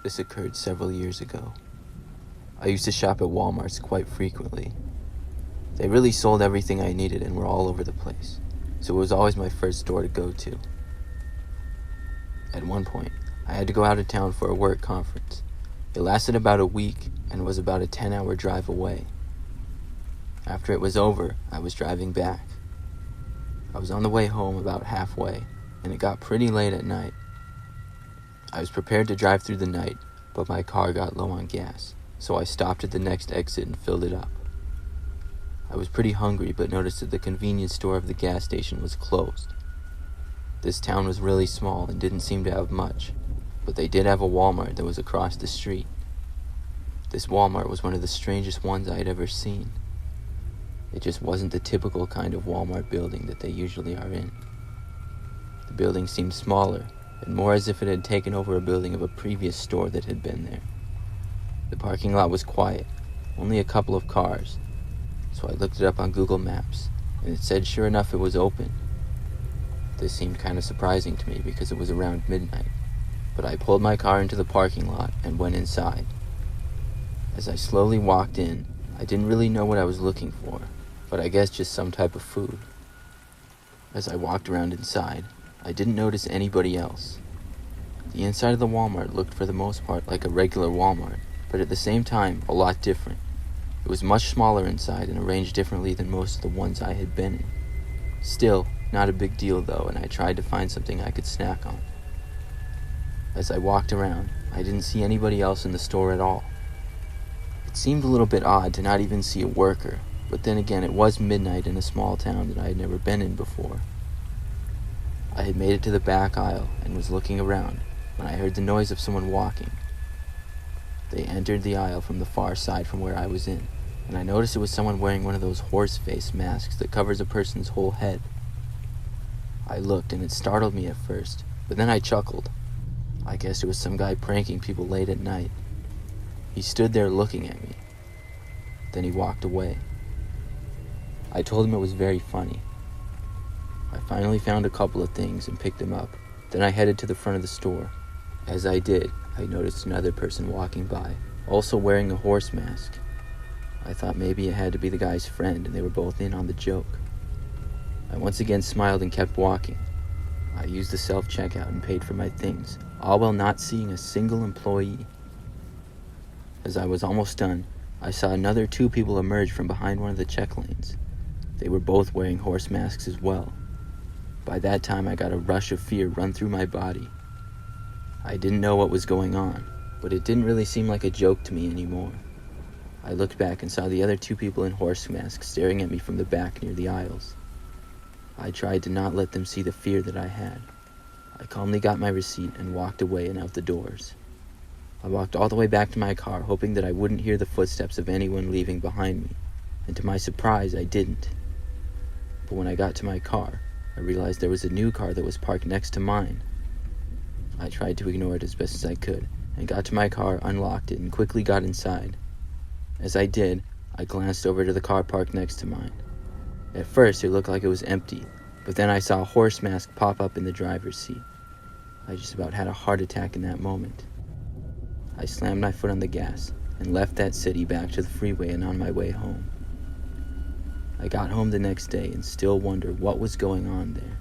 This occurred several years ago. I used to shop at Walmarts quite frequently. They really sold everything I needed and were all over the place, so it was always my first store to go to. At one point, I had to go out of town for a work conference. It lasted about a week and was about a 10-hour drive away. After it was over, I was driving back. I was on the way home about halfway, and it got pretty late at night. I was prepared to drive through the night, but my car got low on gas, so I stopped at the next exit and filled it up. I was pretty hungry, but noticed that the convenience store of the gas station was closed. This town was really small and didn't seem to have much, but they did have a Walmart that was across the street. This Walmart was one of the strangest ones I had ever seen. It just wasn't the typical kind of Walmart building that they usually are in. The building seemed smaller, and more as if it had taken over a building of a previous store that had been there. The parking lot was quiet, only a couple of cars, so I looked it up on Google Maps, and it said sure enough it was open. This seemed kind of surprising to me because it was around midnight, but I pulled my car into the parking lot and went inside. As I slowly walked in, I didn't really know what I was looking for, but I guess just some type of food. As I walked around inside, I didn't notice anybody else. The inside of the Walmart looked for the most part like a regular Walmart, but at the same time, a lot different. It was much smaller inside and arranged differently than most of the ones I had been in. Still, not a big deal though, and I tried to find something I could snack on. As I walked around, I didn't see anybody else in the store at all. It seemed a little bit odd to not even see a worker, but then again, it was midnight in a small town that I had never been in before. I had made it to the back aisle and was looking around when I heard the noise of someone walking. They entered the aisle from the far side from where I was in, and I noticed it was someone wearing one of those horse face masks that covers a person's whole head. I looked and it startled me at first, but then I chuckled. I guess it was some guy pranking people late at night. He stood there looking at me. Then he walked away. I told him it was very funny. I finally found a couple of things and picked them up. Then I headed to the front of the store. As I did, I noticed another person walking by, also wearing a horse mask. I thought maybe it had to be the guy's friend and they were both in on the joke. I once again smiled and kept walking. I used the self-checkout and paid for my things, all while not seeing a single employee. As I was almost done, I saw another two people emerge from behind one of the check lanes. They were both wearing horse masks as well. By that time, I got a rush of fear run through my body. I didn't know what was going on, but it didn't really seem like a joke to me anymore. I looked back and saw the other two people in horse masks staring at me from the back near the aisles. I tried to not let them see the fear that I had. I calmly got my receipt and walked away and out the doors. I walked all the way back to my car, hoping that I wouldn't hear the footsteps of anyone leaving behind me, and to my surprise, I didn't. But when I got to my car, I realized there was a new car that was parked next to mine. I tried to ignore it as best as I could, and got to my car, unlocked it, and quickly got inside. As I did, I glanced over to the car parked next to mine. At first, it looked like it was empty, but then I saw a horse mask pop up in the driver's seat. I just about had a heart attack in that moment. I slammed my foot on the gas and left that city back to the freeway and on my way home. I got home the next day and still wonder what was going on there.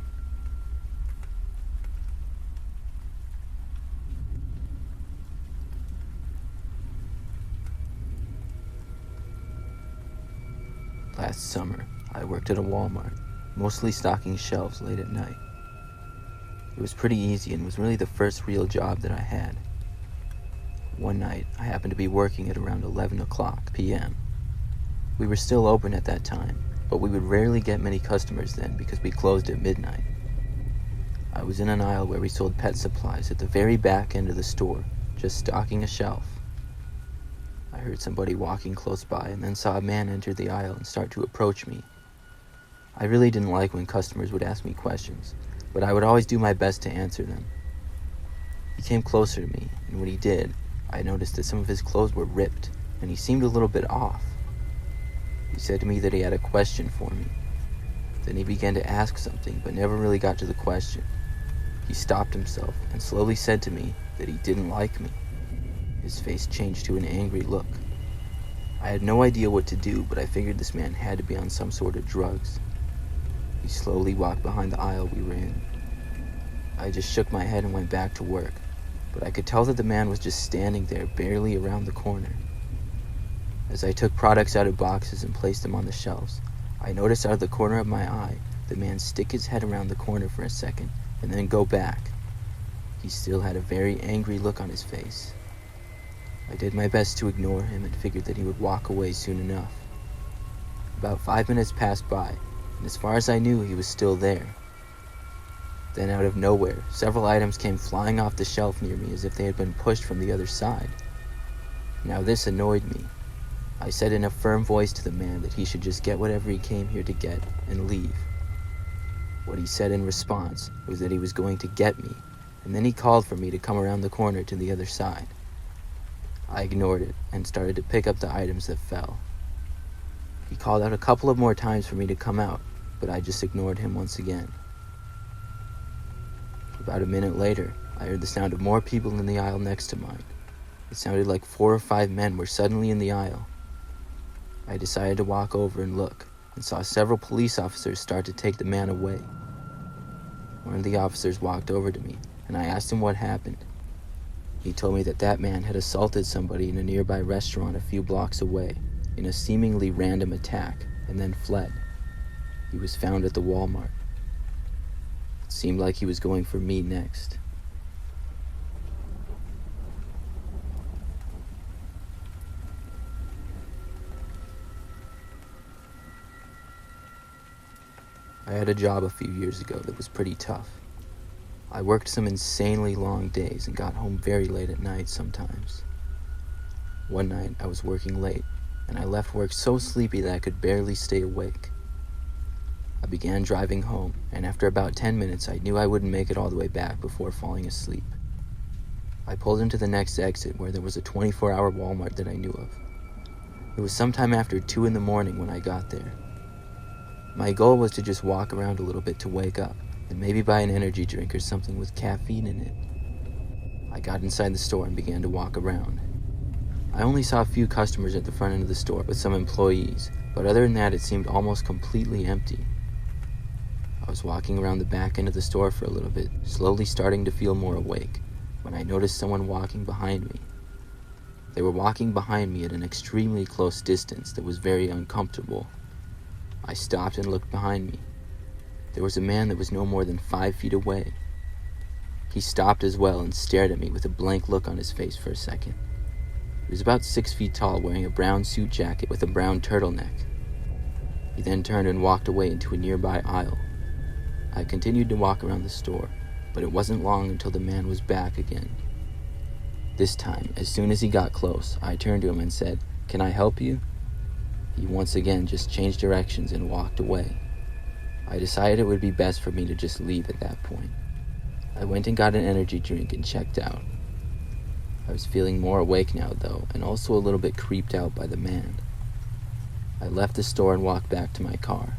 Last summer, I worked at a Walmart, mostly stocking shelves late at night. It was pretty easy and was really the first real job that I had. One night, I happened to be working at around 11 o'clock p.m. We were still open at that time, but we would rarely get many customers then because we closed at midnight. I was in an aisle where we sold pet supplies at the very back end of the store, just stocking a shelf. I heard somebody walking close by and then saw a man enter the aisle and start to approach me. I really didn't like when customers would ask me questions, but I would always do my best to answer them. He came closer to me, and when he did, I noticed that some of his clothes were ripped, and he seemed a little bit off. He said to me that he had a question for me. Then he began to ask something, but never really got to the question. He stopped himself and slowly said to me that he didn't like me. His face changed to an angry look. I had no idea what to do, but I figured this man had to be on some sort of drugs. He slowly walked behind the aisle we were in. I just shook my head and went back to work, but I could tell that the man was just standing there, barely around the corner. As I took products out of boxes and placed them on the shelves, I noticed out of the corner of my eye the man stick his head around the corner for a second and then go back. He still had a very angry look on his face. I did my best to ignore him and figured that he would walk away soon enough. About 5 minutes passed by, and as far as I knew, he was still there. Then out of nowhere, several items came flying off the shelf near me as if they had been pushed from the other side. Now this annoyed me. I said in a firm voice to the man that he should just get whatever he came here to get and leave. What he said in response was that he was going to get me, and then he called for me to come around the corner to the other side. I ignored it and started to pick up the items that fell. He called out a couple of more times for me to come out, but I just ignored him once again. About a minute later, I heard the sound of more people in the aisle next to mine. It sounded like 4 or 5 men were suddenly in the aisle. I decided to walk over and look, and saw several police officers start to take the man away. One of the officers walked over to me, and I asked him what happened. He told me that that man had assaulted somebody in a nearby restaurant a few blocks away in a seemingly random attack and then fled. He was found at the Walmart. It seemed like he was going for me next. I had a job a few years ago that was pretty tough. I worked some insanely long days and got home very late at night sometimes. One night I was working late, and I left work so sleepy that I could barely stay awake. I began driving home, and after about 10 minutes I knew I wouldn't make it all the way back before falling asleep. I pulled into the next exit where there was a 24-hour Walmart that I knew of. It was sometime after 2 in the morning when I got there. My goal was to just walk around a little bit to wake up, and maybe buy an energy drink or something with caffeine in it. I got inside the store and began to walk around. I only saw a few customers at the front end of the store with some employees, but other than that it seemed almost completely empty. I was walking around the back end of the store for a little bit, slowly starting to feel more awake, when I noticed someone walking behind me. They were walking behind me at an extremely close distance that was very uncomfortable. I stopped and looked behind me. There was a man that was no more than 5 feet away. He stopped as well and stared at me with a blank look on his face for a second. He was about 6 feet tall, wearing a brown suit jacket with a brown turtleneck. He then turned and walked away into a nearby aisle. I continued to walk around the store, but it wasn't long until the man was back again. This time, as soon as he got close, I turned to him and said, "Can I help you?" He once again just changed directions and walked away. I decided it would be best for me to just leave at that point. I went and got an energy drink and checked out. I was feeling more awake now though, and also a little bit creeped out by the man. I left the store and walked back to my car.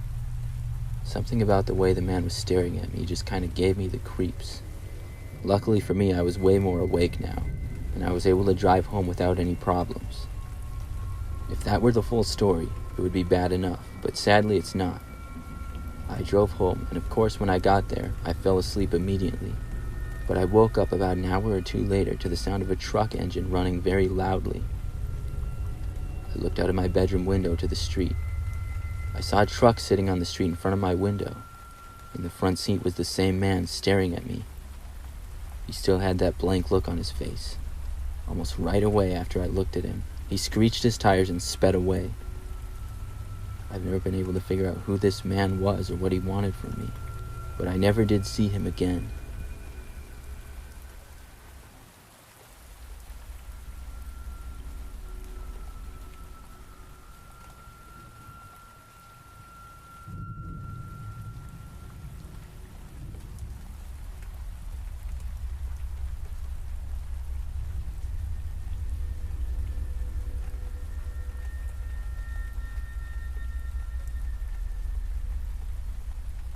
Something about the way the man was staring at me just kind of gave me the creeps. Luckily for me, I was way more awake now, and I was able to drive home without any problems. If that were the full story, it would be bad enough, but sadly it's not. I drove home, and of course when I got there, I fell asleep immediately. But I woke up about an hour or two later to the sound of a truck engine running very loudly. I looked out of my bedroom window to the street. I saw a truck sitting on the street in front of my window. In the front seat was the same man staring at me. He still had that blank look on his face. Almost right away after I looked at him, he screeched his tires and sped away. I've never been able to figure out who this man was or what he wanted from me, but I never did see him again.